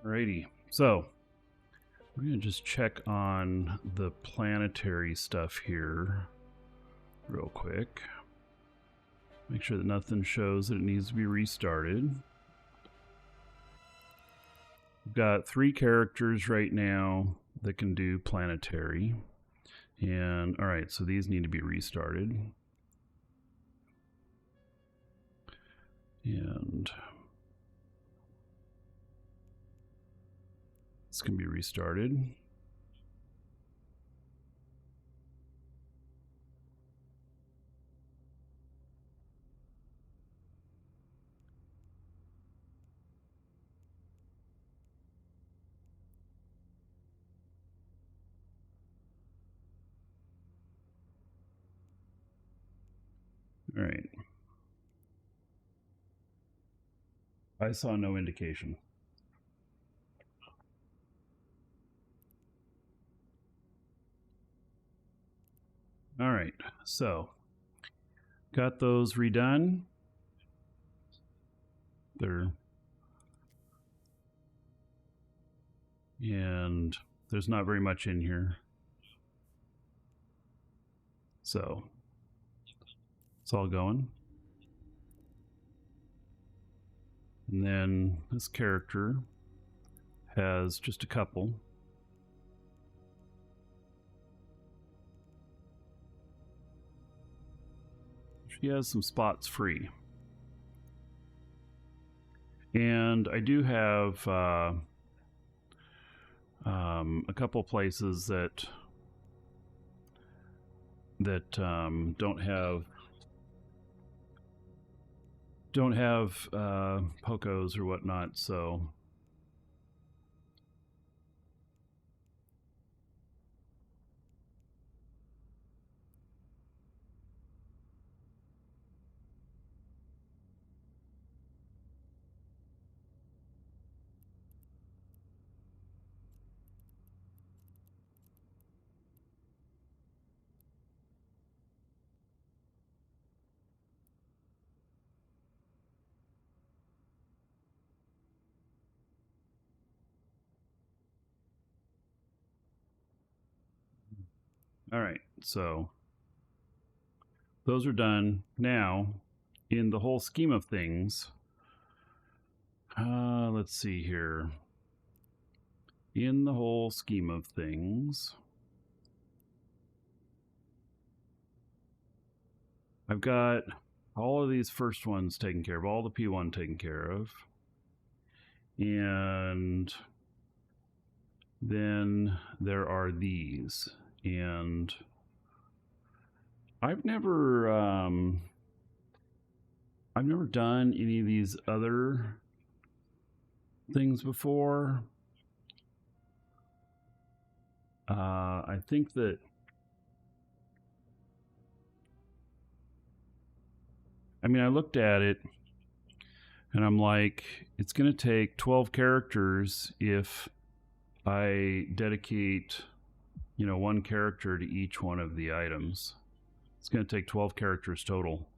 Alrighty, so we're gonna just check on the planetary stuff here real quick. Make sure that nothing shows that it needs to be restarted. We've got 3 characters right now that can do planetary. And alright, so these need to be restarted. And this can be restarted. All right. I saw no indication. All right, so got those redone. And there's not very much in here. So it's all going. And then this character has just a couple. She has some spots free. And I do have a couple places that don't have Pocos or whatnot, so all right, so those are done. Now, in the whole scheme of things, let's see here. In the whole scheme of things, I've got all of these first ones taken care of, all the P1 taken care of. And then there are these. And I've never done any of these other things before. I think that I looked at it and I'm like, it's going to take 12 characters if I dedicate, 1 character to each one of the items. It's going to take 12 characters total.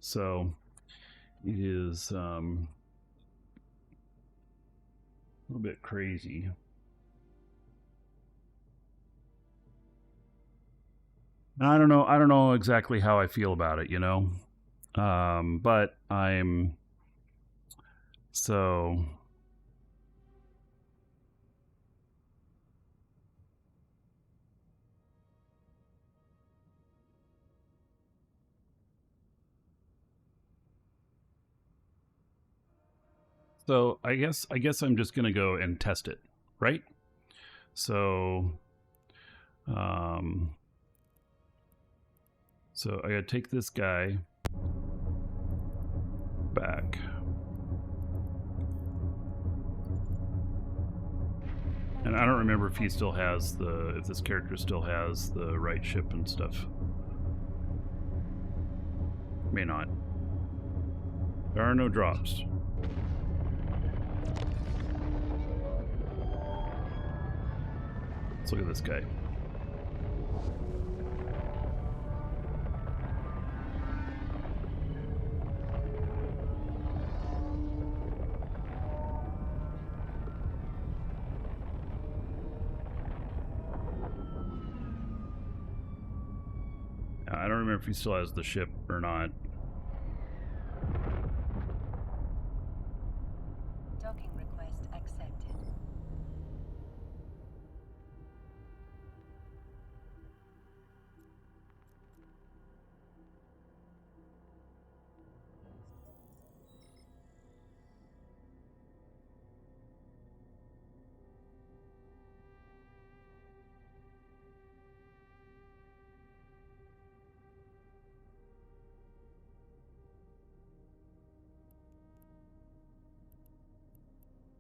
So it is a little bit crazy. I don't know exactly how I feel about it, but I'm so I guess I'm just gonna go and test it, right? So so I gotta take this guy back. And I don't remember if he still has if this character still has the right ship and stuff. May not. There are no drops. Let's look at this guy. remember if he still has the ship or not. Docking request accepted.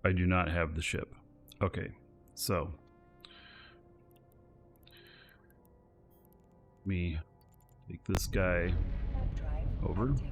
I do not have the ship. Okay, so let me take this guy Warp drive over. active.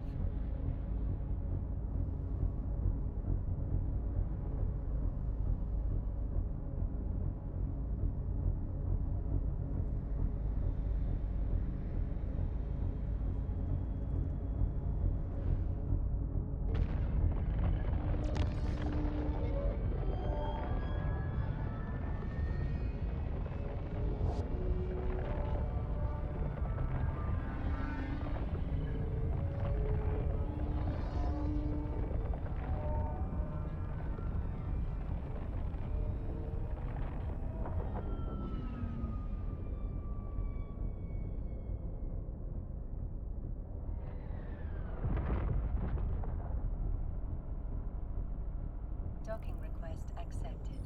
Docking request accepted.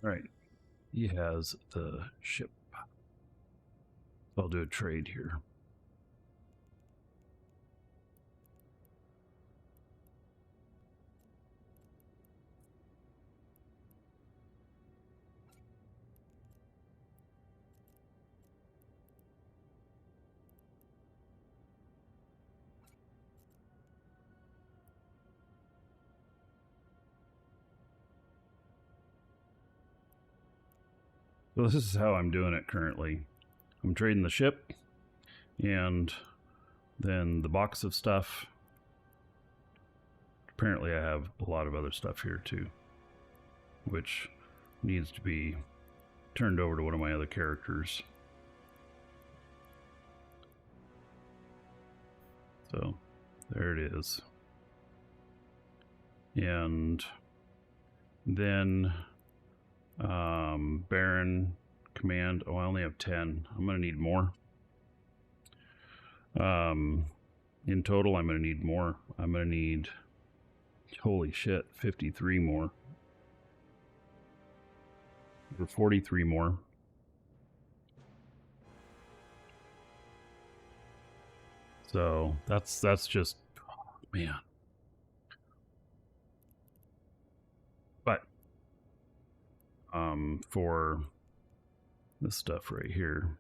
All right, he has the ship. I'll do a trade here. So this is how I'm doing it currently. I'm trading the ship and then the box of stuff. Apparently I have a lot of other stuff here too, which needs to be turned over to one of my other characters. So there it is. And then Barren command. Oh, I only have 10. I'm going to need more. In total, I'm going to need more. I'm going to need, holy shit, 53 more. Or 43 more. So that's just, oh, man. But for this stuff right here,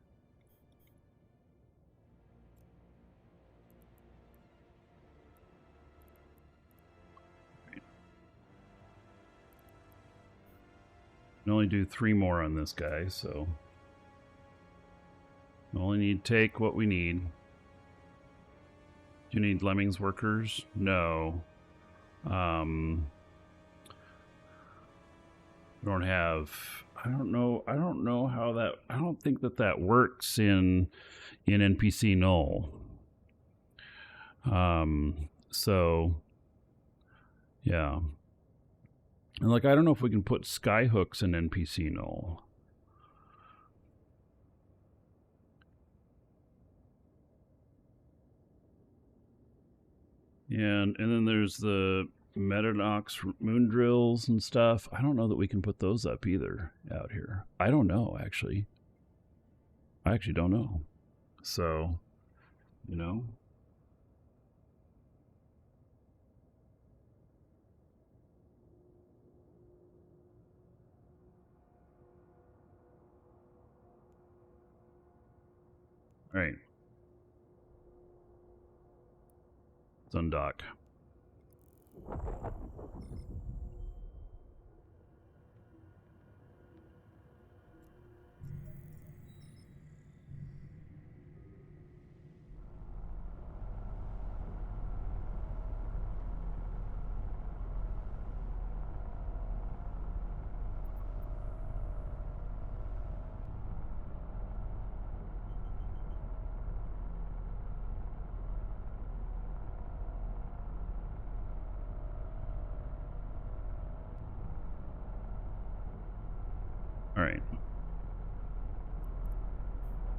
I can only do 3 more on this guy, so we only need to take what we need. Do you need Lemmings workers? No. I don't have, I don't know how that, I don't think that works in NPC null. So yeah. And like, I don't know if we can put sky hooks in NPC null. And then there's the Metanox moon drills and stuff. I don't know that we can put those up either out here. I don't know, actually. I actually don't know. So, you know. All right. Let's undock. All right.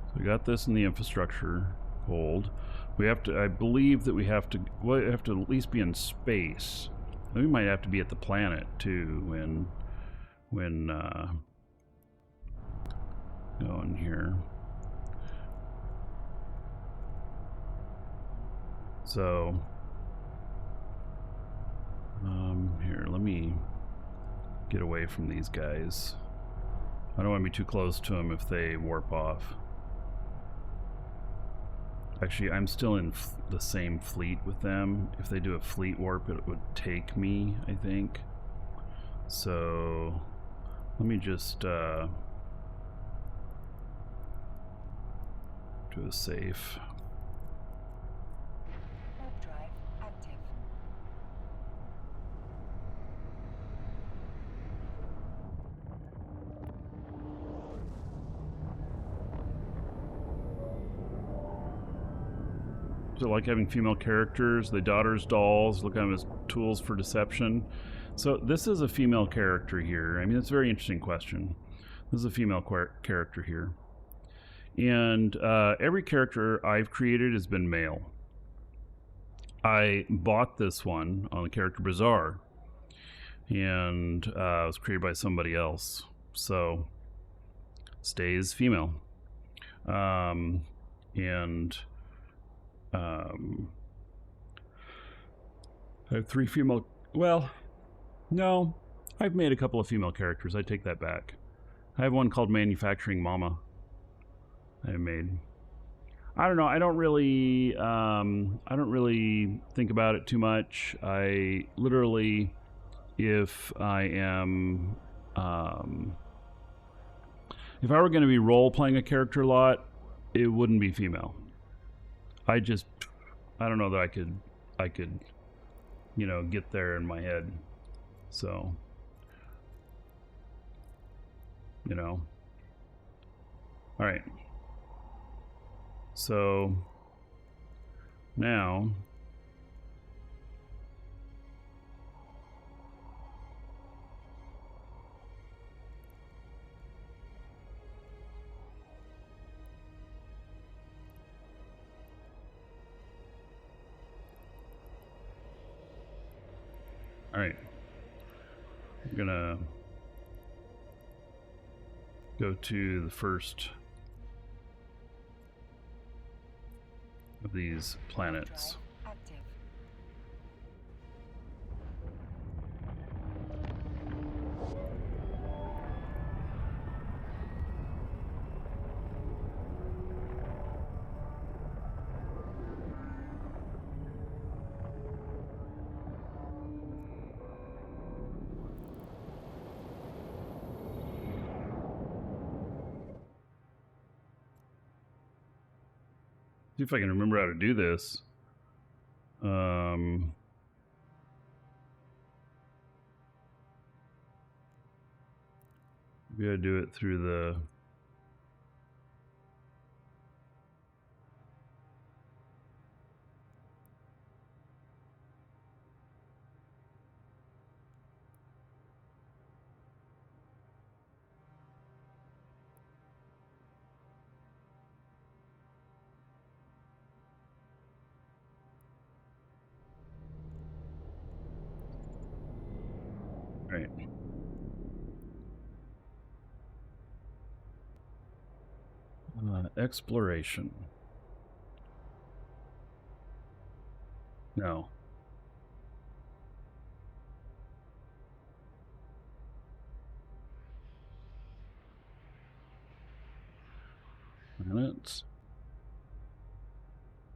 So we got this in the infrastructure hold. We have to, I believe that we have to at least be in space. We might have to be at the planet too when go in here. So here, let me get away from these guys. I don't want to be too close to them if they warp off. Actually, I'm still in the same fleet with them. If they do a fleet warp, it would take me, I think. So let me just do a safe. Warp drive active. So like having female characters, the daughter's dolls, look at them as tools for deception. So this is a female character here. I mean, it's a very interesting question. This is a female character here. And every character I've created has been male. I bought this one on the Character Bazaar. And it was created by somebody else. So, stays female. I have 3 female. Well, no, I've made a couple of female characters. I take that back. I have one called Manufacturing Mama. I made. I don't know. I don't really think about it too much. I literally, if I am, if I were going to be role playing a character a lot, it wouldn't be female. I don't know that I could, you know, get there in my head. So, you know. All right. So, now, all right, I'm gonna go to the first of these planets. Drive active. See if I can remember how to do this. Maybe I do it through the. Right. Exploration. No. Planets.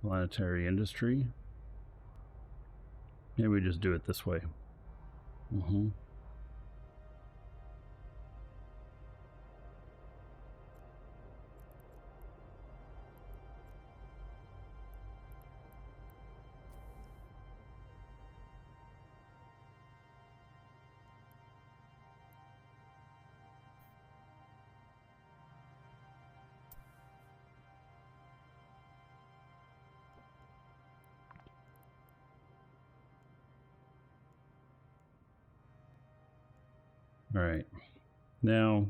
Planetary industry. Maybe we just do it this way. All right. Now,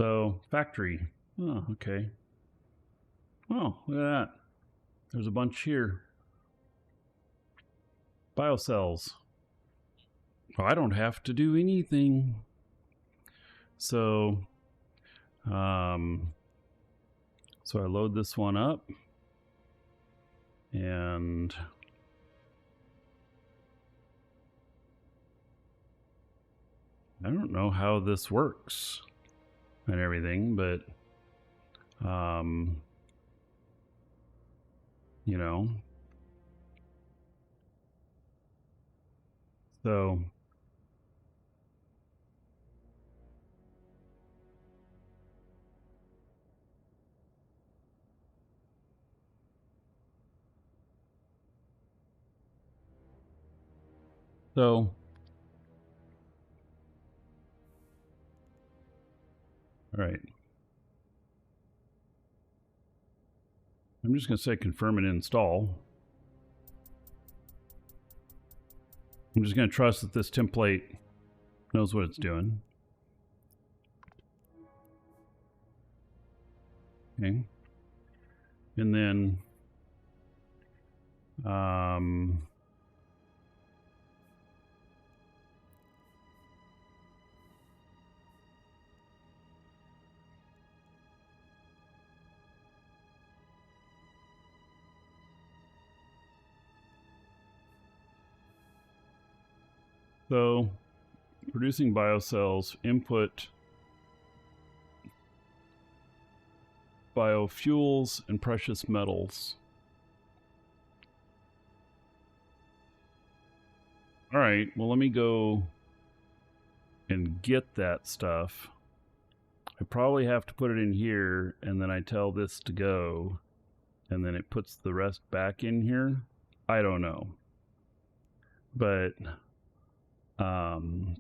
So, factory. Oh, okay. Oh, look at that. There's a bunch here. Biocells. Well, I don't have to do anything. So I load this one up, and I don't know how this works and everything, but you know, so all right. I'm just going to say confirm and install. I'm just going to trust that this template knows what it's doing. Okay. And then so producing biocells, input biofuels and precious metals. All right, well, let me go and get that stuff. I probably have to put it in here, and then I tell this to go, and then it puts the rest back in here. I don't know. But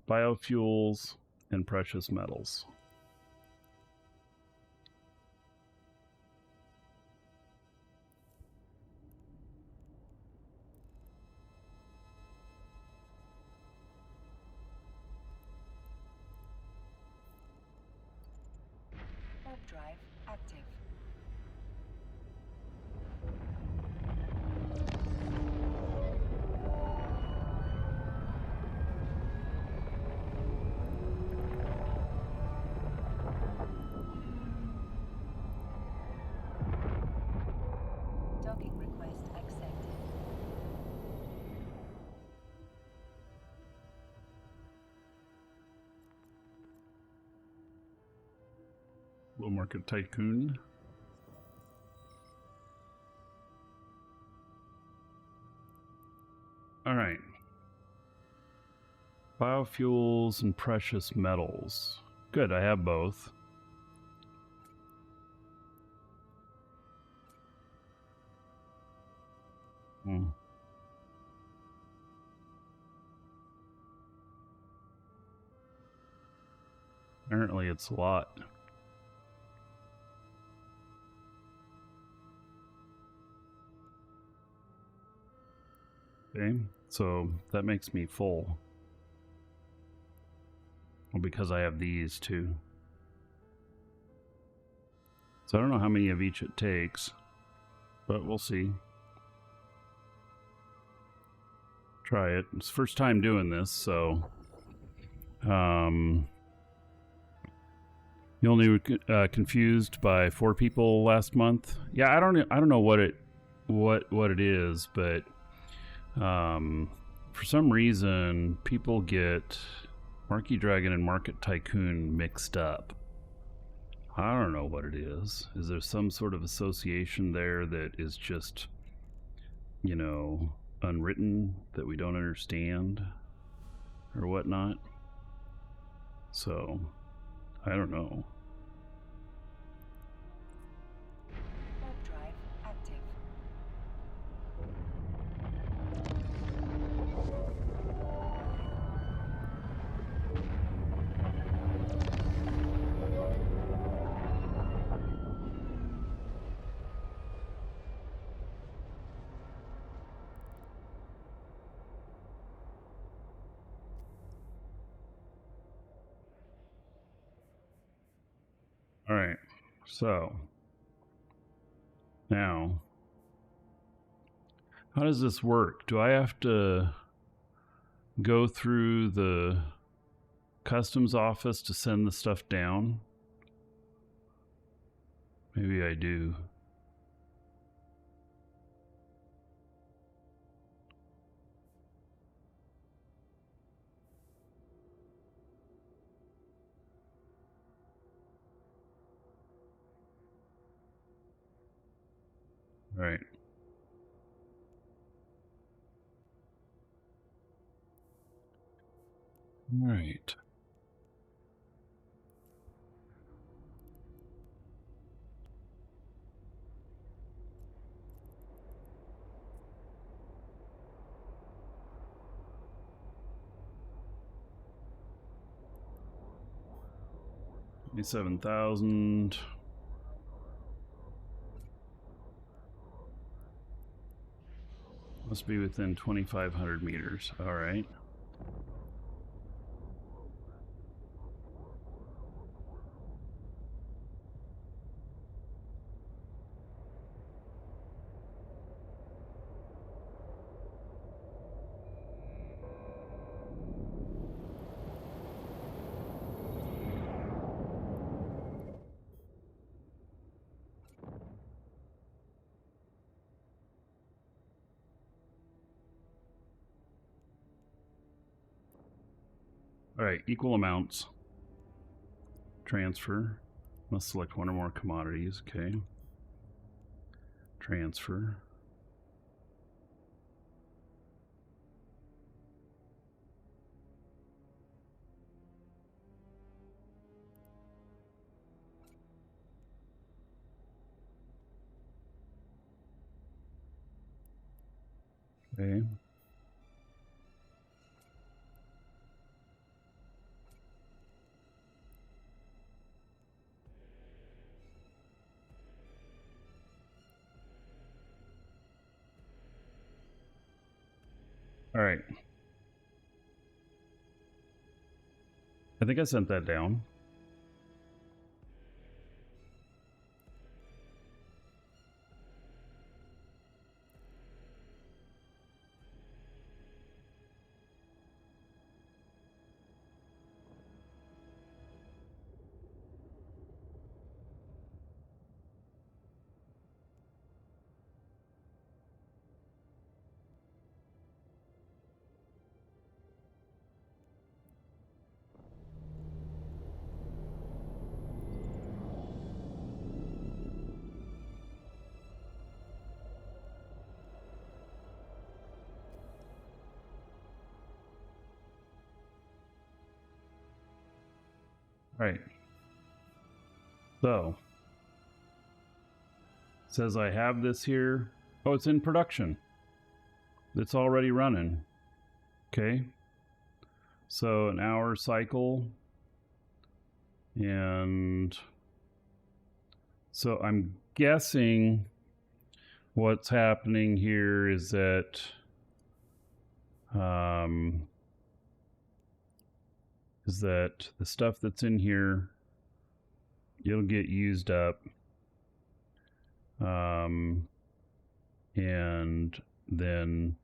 biofuels and precious metals. Warp drive active. Docking request accepted. Little Market Tycoon. All right. Biofuels and precious metals. Good, I have both. Apparently it's a lot. Okay, so that makes me full. Well, because I have these too. So I don't know how many of each it takes, but we'll see. Try it. It's the first time doing this, so you only were confused by 4 people last month. Yeah, I don't know what it is, but for some reason people get Markee Dragon and Market Tycoon mixed up. I don't know what it is. Is there some sort of association there that is just, you know, unwritten that we don't understand or whatnot? So I don't know. Warp drive active. All right. So now, how does this work? Do I have to go through the customs office to send the stuff down? Maybe I do. All right. All right. $27,000. Must be within 2,500 meters. All right. All right, equal amounts. Transfer. Must select one or more commodities. Okay. Transfer. Okay. All right. I think I sent that down. All right. So, it says I have this here. Oh, it's in production. It's already running. Okay. So an hour cycle. And so I'm guessing what's happening here is that the stuff that's in here, it'll get used up. And then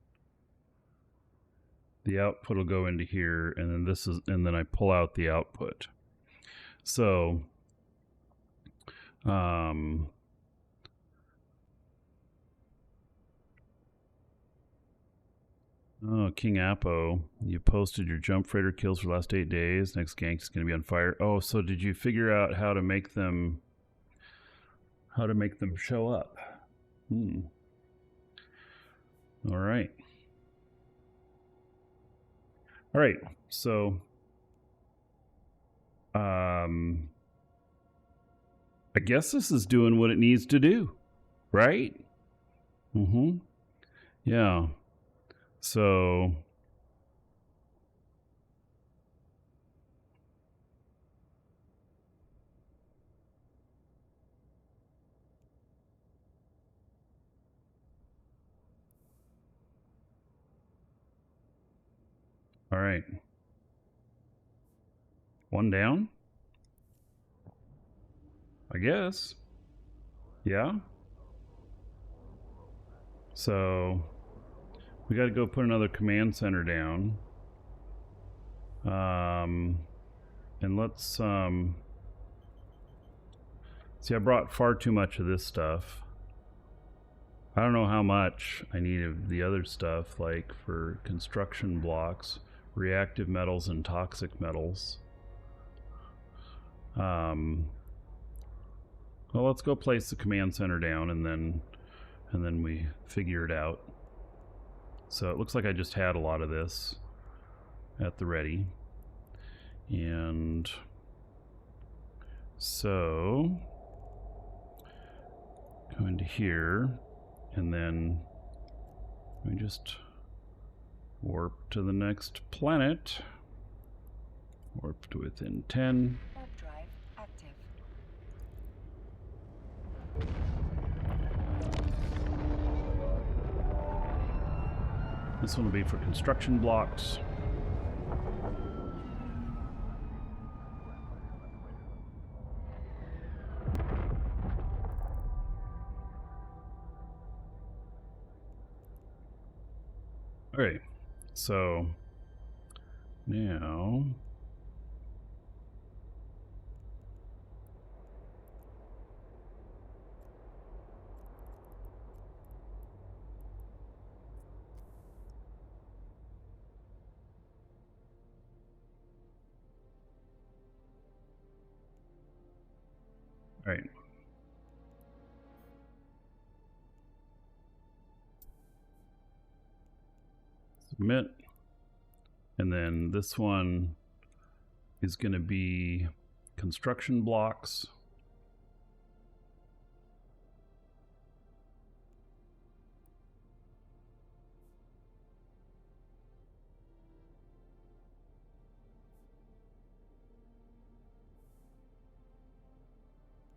the output will go into here, and then I pull out the output. So oh, King Apo, you posted your jump freighter kills for the last 8 days. Next gank is going to be on fire. Oh, so did you figure out how to make them show up? All right. All right. So I guess this is doing what it needs to do, right? Yeah. So all right. One down. I guess. Yeah. So we got to go put another command center down. And let's see, I brought far too much of this stuff. I don't know how much I need of the other stuff, like for construction blocks, reactive metals and toxic metals. Well, let's go place the command center down and then we figure it out. So it looks like I just had a lot of this at the ready. And so go into here and then we just warp to the next planet. Warp to within 10. Warp drive active. This one will be for construction blocks. All right, so now all right. Submit. And then this one is going to be construction blocks.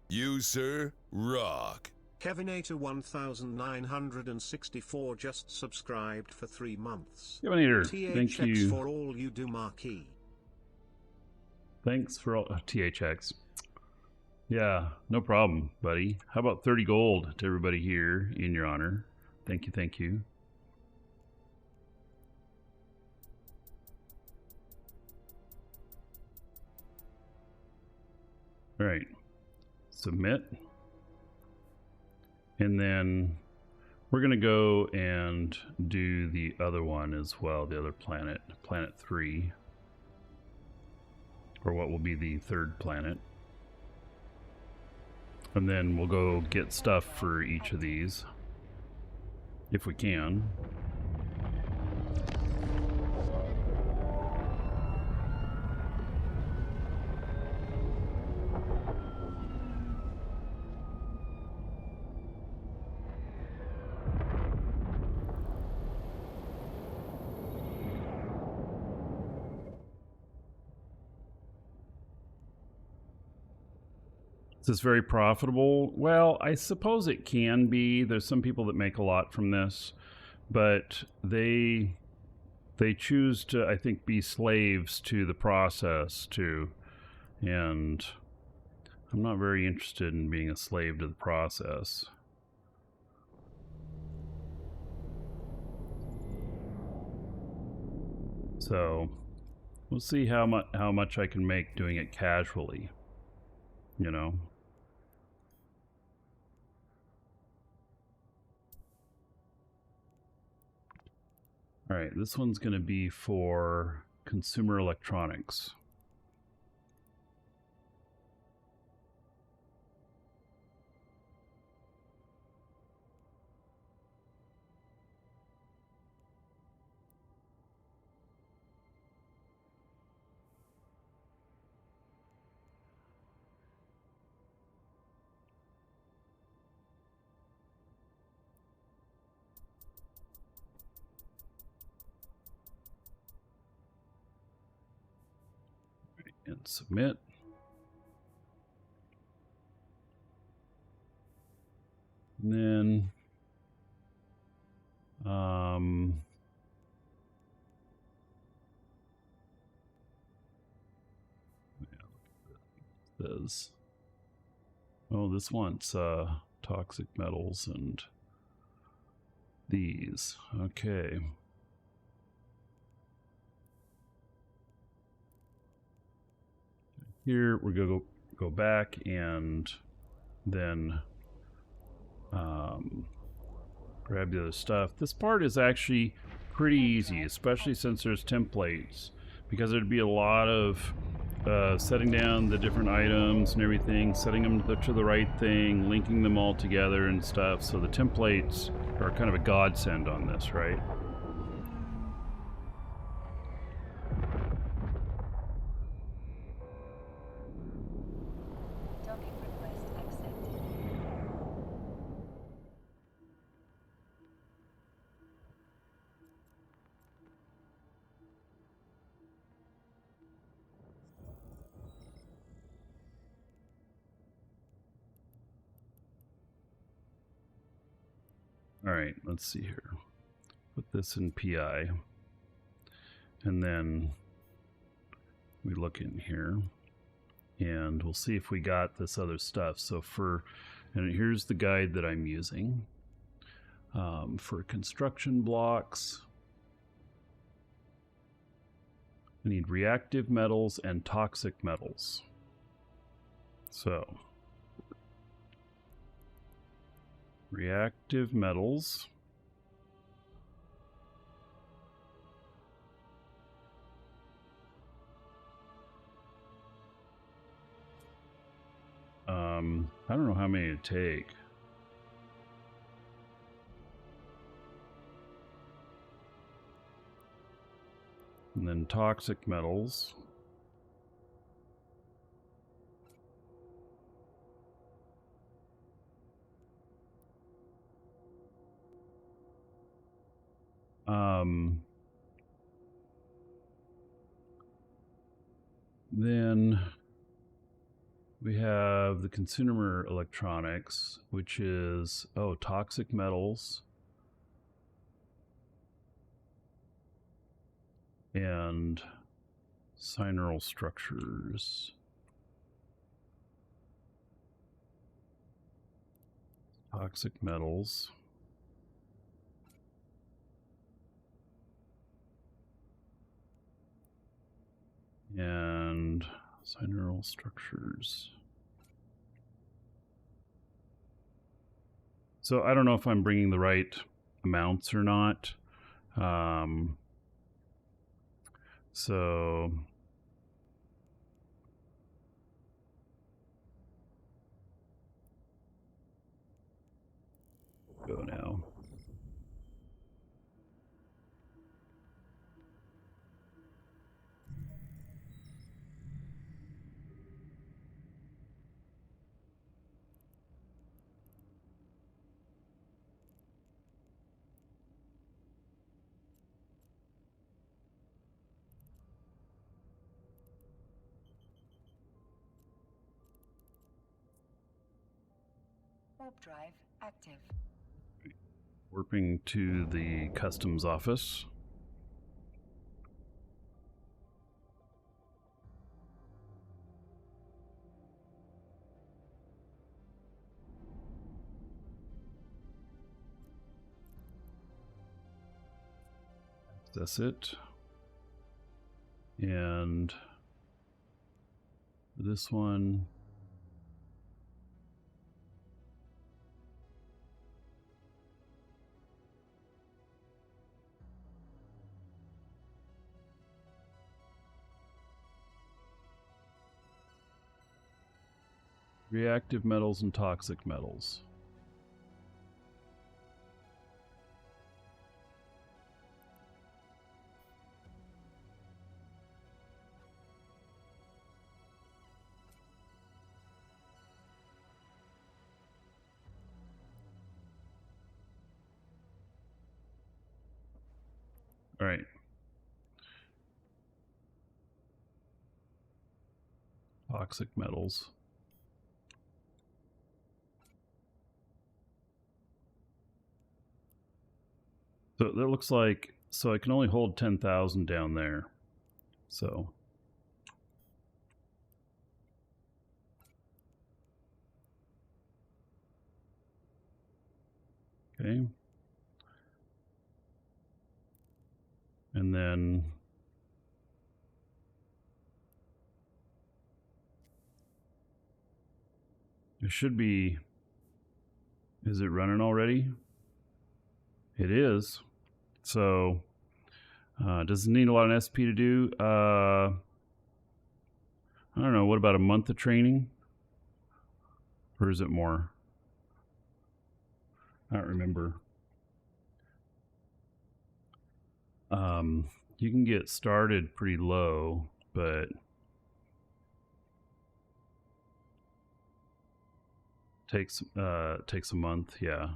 You, sir, rock. Kevinator 1964 just subscribed for 3 months. Kevinator, thank THX you. for all you do, Markee. Thanks for all THX. Yeah, no problem, buddy. How about 30 gold to everybody here in your honor? Thank you, thank you. All right, submit. And then we're going to go and do the other one as well, the other planet, planet 3, or what will be the third planet. And then we'll go get stuff for each of these, if we can. Is this very profitable? Well, I suppose it can be. There's some people that make a lot from this, but they choose to, I think, be slaves to the process too. And I'm not very interested in being a slave to the process. So we'll see how much I can make doing it casually, you know. All right, this one's going to be for consumer electronics. And submit. And then says Oh, this wants toxic metals and these. Okay. Here we're going to go back and then grab the other stuff. This part is actually pretty easy, especially since there's templates, because there'd be a lot of setting down the different items and everything, setting them to the right thing, linking them all together and stuff. So the templates are kind of a godsend on this, right? Docking request accepted. All right, let's see here. Put this in PI. And then we look in here and we'll see if we got this other stuff. So and here's the guide that I'm using. For construction blocks, I need reactive metals and toxic metals. So reactive metals. I don't know how many to take. And then toxic metals. Then we have the consumer electronics, which is, toxic metals and synaural structures. Toxic metals. And synaural structures. So I don't know if I'm bringing the right amounts or not. So go now. Warp drive active. Warping to the customs office. Access it. And this one. Reactive metals and toxic metals. All right. Toxic metals. So that looks like, so I can only hold 10,000 down there. So Okay. And then it should be, is it running already? It is. So, does it need a lot of SP to do? I don't know. What about a month of training? Or is it more? I don't remember. You can get started pretty low, but takes a month, yeah.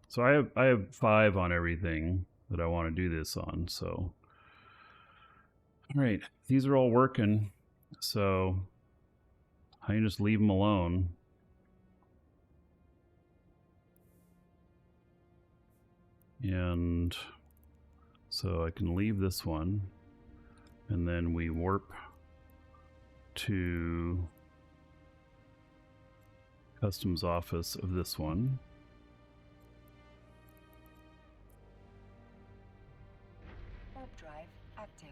So I have 5 on everything that I want to do this on. So, all right, these are all working. So I can just leave them alone. And so I can leave this one, and then we warp to customs office of this one. Warp drive active.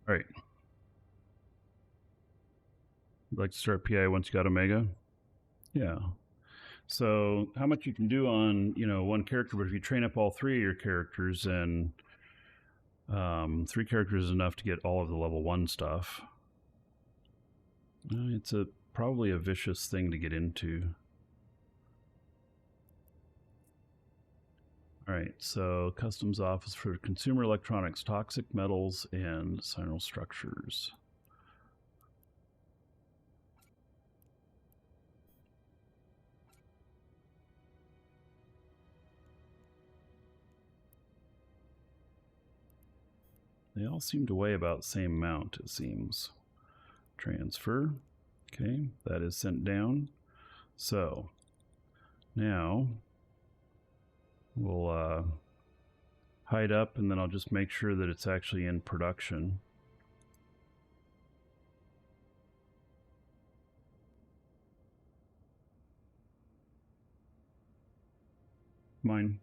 All right. You'd like to start PI once you got Omega? Yeah. So how much you can do on, one character, but if you train up all 3 of your characters, and 3 characters is enough to get all of the level 1 stuff. It's probably a vicious thing to get into. All right, so customs office for consumer electronics, toxic metals, and signal structures. They all seem to weigh about the same amount, it seems. Transfer. Okay, that is sent down. So now we'll hide up, and then I'll just make sure that it's actually in production. Mine.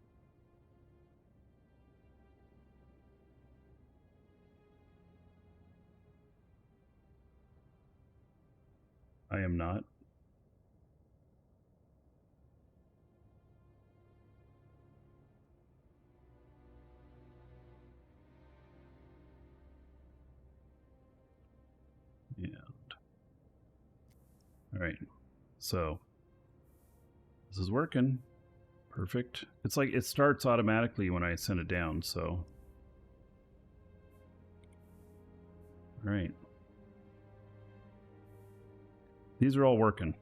I am not. And all right, so this is working. Perfect. It's like it starts automatically when I send it down, so. All right. These are all working.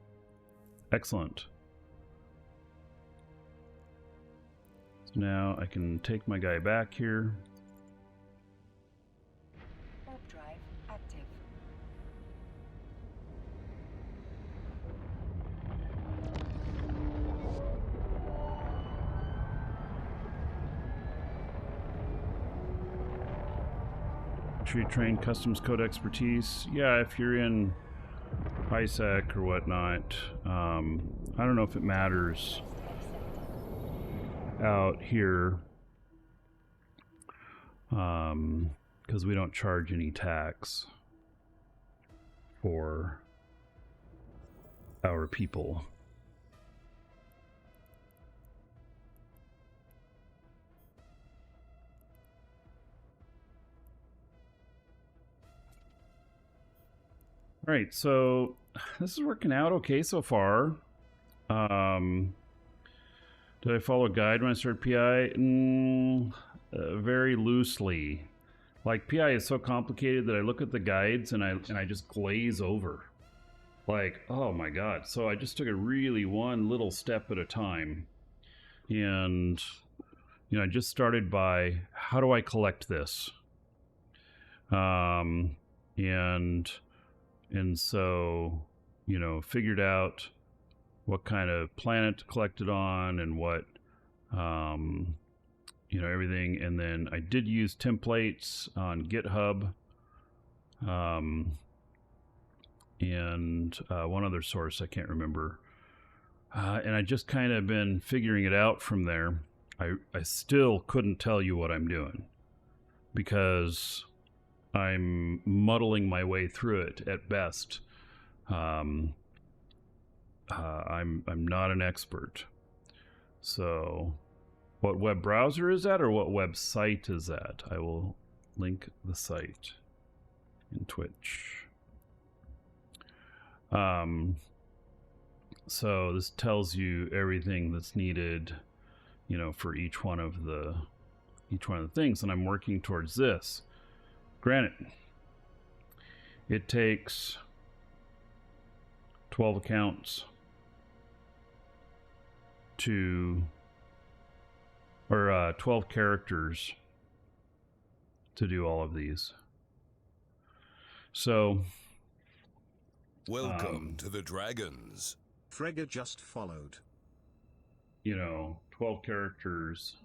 Excellent. So now I can take my guy back here. Warp drive active. Tree train customs code expertise. Yeah, if you're in ISAC or whatnot, I don't know if it matters out here, because we don't charge any tax for our people. All right, so this is working out okay so far. Did I follow a guide when I started PI? Very loosely. Like, PI is so complicated that I look at the guides and I just glaze over. Like, oh my god. So I just took it really one little step at a time. And, I just started by, how do I collect this? And so, figured out what kind of planet to collect it on and what, everything. And then I did use templates on GitHub, and one other source I can't remember. And I just kind of been figuring it out from there. I still couldn't tell you what I'm doing because I'm muddling my way through it at best. I'm not an expert. So, what web browser is that, or what website is that? I will link the site in Twitch. So this tells you everything that's needed, for each one of the things, and I'm working towards this. Granted, it takes 12 accounts or 12 characters to do all of these. So, Welcome to the Dragons. Frega just followed. 12 characters,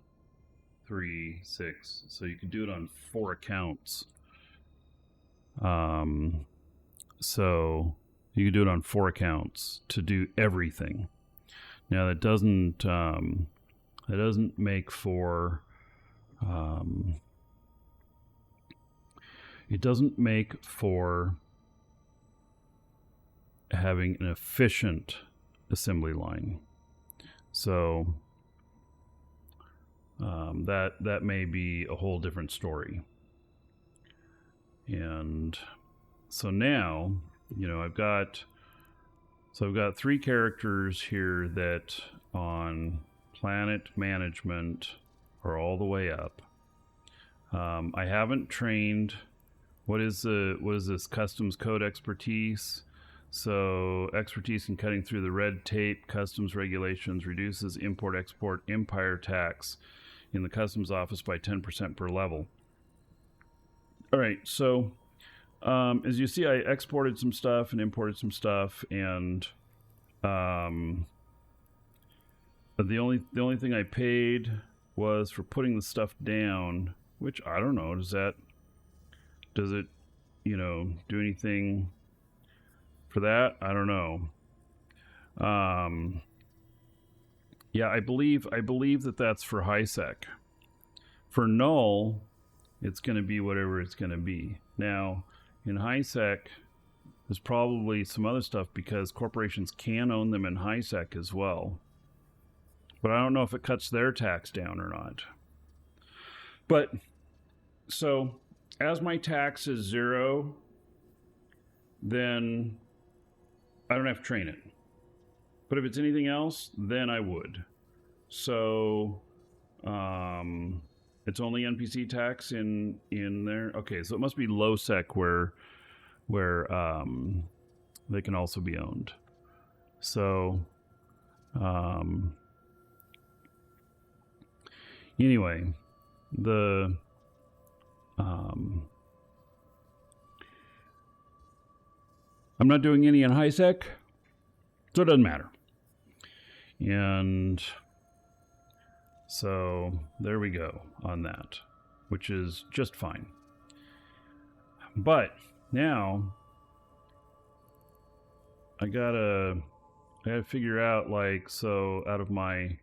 3, 6. So you could do it on 4 accounts. So you could do it on 4 accounts to do everything. Now that doesn't make for it doesn't make for having an efficient assembly line. So that may be a whole different story. And so now, I've got 3 characters here that on planet management are all the way up. I haven't trained. What is this customs code expertise? So expertise in cutting through the red tape, customs regulations, reduces import-export empire tax in the customs office by 10% per level. All right, so as you see, I exported some stuff and imported some stuff, and the only thing I paid was for putting the stuff down, which I don't know. Does it do anything for that? I don't know. Yeah, I believe that's for high sec. For null, it's going to be whatever it's going to be. Now, in high sec, there's probably some other stuff because corporations can own them in high sec as well. But I don't know if it cuts their tax down or not. But so as my tax is 0, then I don't have to train it. But if it's anything else, then I would. So it's only NPC tax in there. Okay, so it must be low sec where they can also be owned. So anyway, I'm not doing any in high sec, so it doesn't matter. And so there we go on that, which is just fine. But now I gotta figure out, so out of my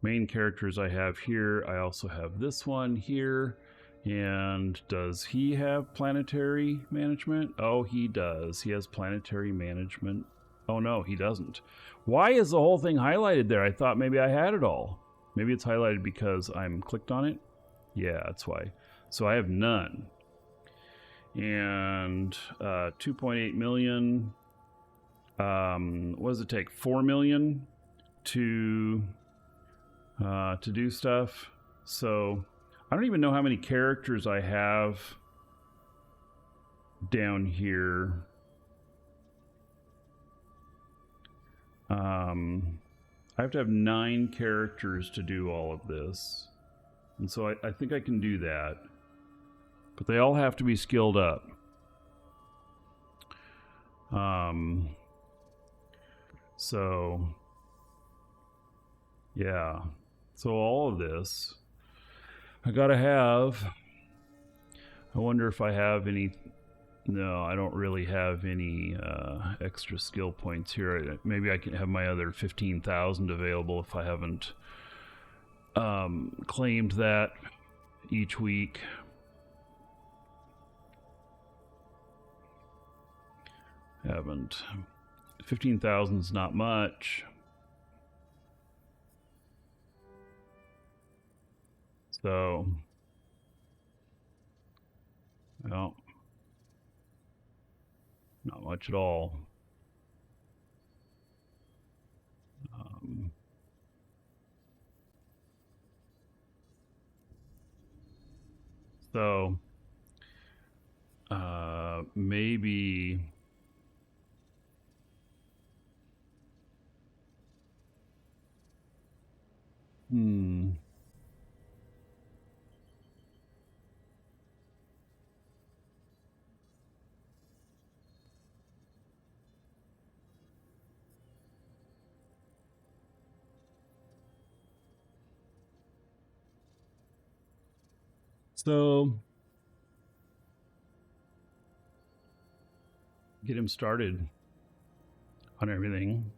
main characters I have here, I also have this one here. And does he have planetary management? Oh, he does. He has planetary management. Oh, no, he doesn't. Why is the whole thing highlighted there? I thought maybe I had it all. Maybe it's highlighted because I'm clicked on it? Yeah, that's why. So I have none. And 2.8 million. What does it take? 4 million to do stuff. So I don't even know how many characters I have down here. I have to have 9 characters to do all of this. And so I think I can do that. But they all have to be skilled up. So, yeah. So all of this, I gotta have. I wonder if I have any. No, I don't really have any extra skill points here. Maybe I can have my other 15,000 available if I haven't claimed that each week. Haven't. 15,000 is not much. So, well, not much at all. So, maybe. So, get him started on everything.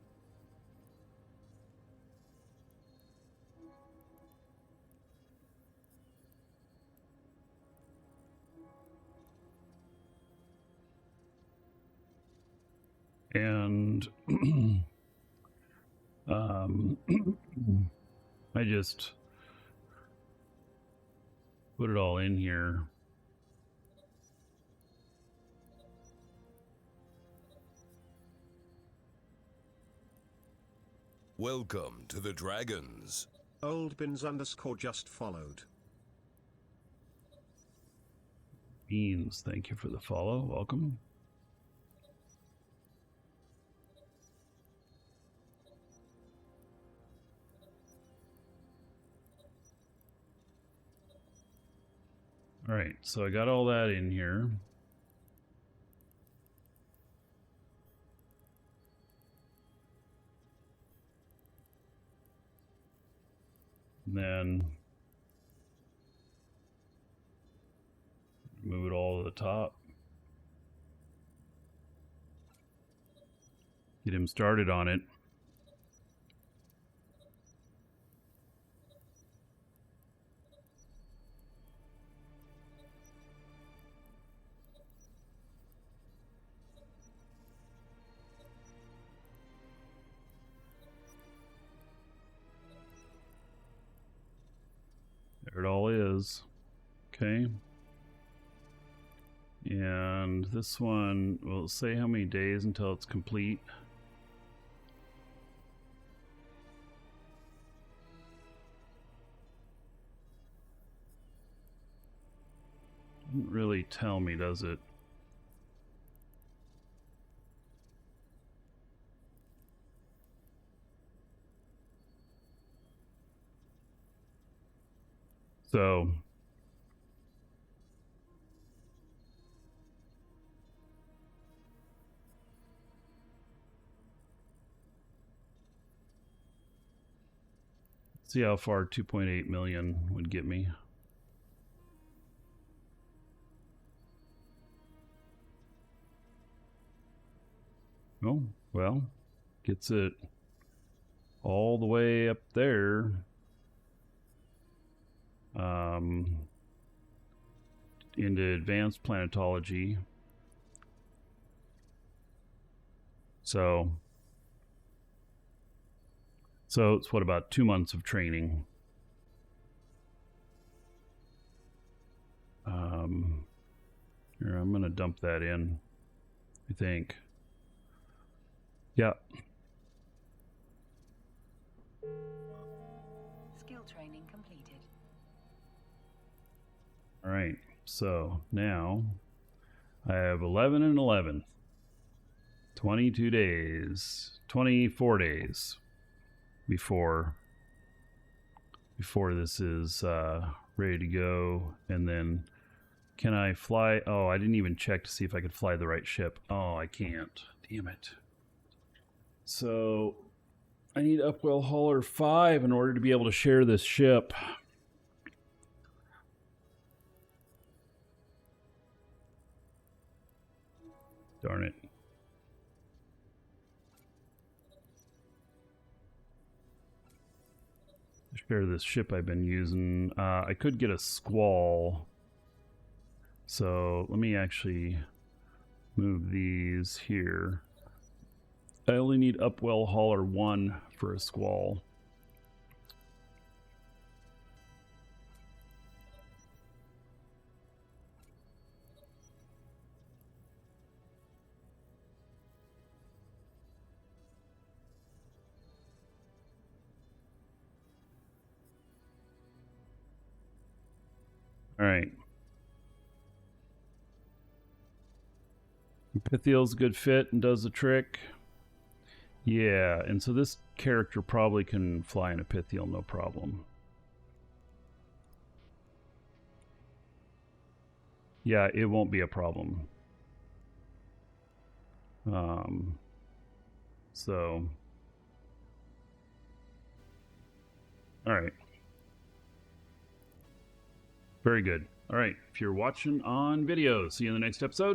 And I just put it all in here. Welcome to the Dragons. Oldbins_ just followed. Beans, thank you for the follow. Welcome. All right, so I got all that in here. And then move it all to the top. Get him started on it. There it all is. Okay. And this one will say how many days until it's complete. Doesn't really tell me, does it? So see how far 2.8 million would get me. Oh, well, gets it all the way up there. Into advanced planetology. So it's what, about 2 months of training. Here, I'm gonna dump that in, I think. Yeah. Skill training completed. All right. So now I have 11 and 11. 22 days, 24 days before this is ready to go. And then can I fly? Oh, I didn't even check to see if I could fly the right ship. Oh, I can't. Damn it. So I need Upwell Hauler 5 in order to be able to share this ship. Darn it. Share this ship I've been using. I could get a squall. So let me actually move these here. I only need Upwell Hauler 1 for a squall. All right. Pithiel's a good fit and does the trick. Yeah, and so this character probably can fly in a Pithiel, no problem. Yeah, it won't be a problem. So, all right. Very good. All right, if you're watching on video, see you in the next episode.